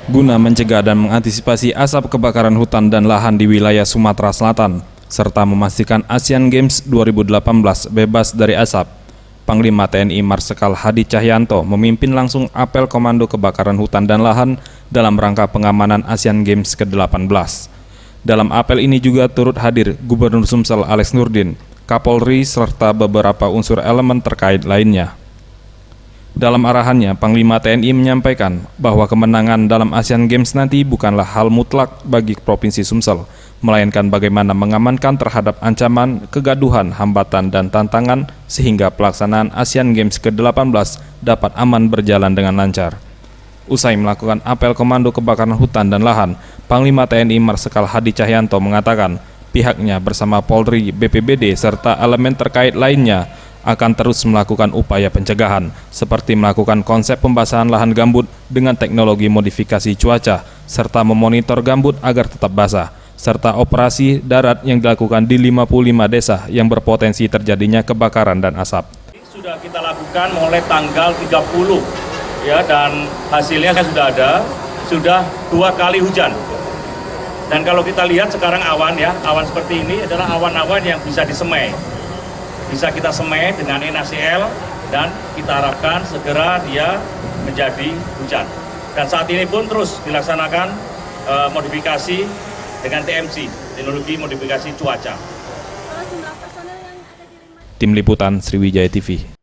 guna mencegah dan mengantisipasi asap kebakaran hutan dan lahan di wilayah Sumatera Selatan, serta memastikan Asian Games 2018 bebas dari asap. Panglima TNI Marsikal Hadi Cahyanto memimpin langsung apel Komando Kebakaran Hutan dan Lahan dalam rangka pengamanan Asian Games ke-18. Dalam apel ini juga turut hadir Gubernur Sumsel Alex Nurdin, Kapolri, serta beberapa unsur elemen terkait lainnya. Dalam arahannya, Panglima TNI menyampaikan bahwa kemenangan dalam Asian Games nanti bukanlah hal mutlak bagi Provinsi Sumsel, melainkan bagaimana mengamankan terhadap ancaman, kegaduhan, hambatan, dan tantangan sehingga pelaksanaan Asian Games ke-18 dapat aman berjalan dengan lancar. Usai melakukan apel Komando Kebakaran Hutan dan Lahan, Panglima TNI Marsikal Hadi Cahyanto mengatakan pihaknya bersama Polri, BPBD, serta elemen terkait lainnya akan terus melakukan upaya pencegahan, seperti melakukan konsep pembasahan lahan gambut dengan teknologi modifikasi cuaca, serta memonitor gambut agar tetap basah, serta operasi darat yang dilakukan di 55 desa yang berpotensi terjadinya kebakaran dan asap. Sudah kita lakukan mulai tanggal 30, ya, dan hasilnya sudah ada, sudah 2 kali hujan. Dan kalau kita lihat sekarang awan, ya, awan seperti ini adalah awan-awan yang bisa disemai. Bisa kita semai dengan NaCl dan kita harapkan segera dia menjadi hujan. Dan saat ini pun terus dilaksanakan modifikasi dengan TMC, teknologi modifikasi cuaca. Tim Liputan Sriwijaya TV.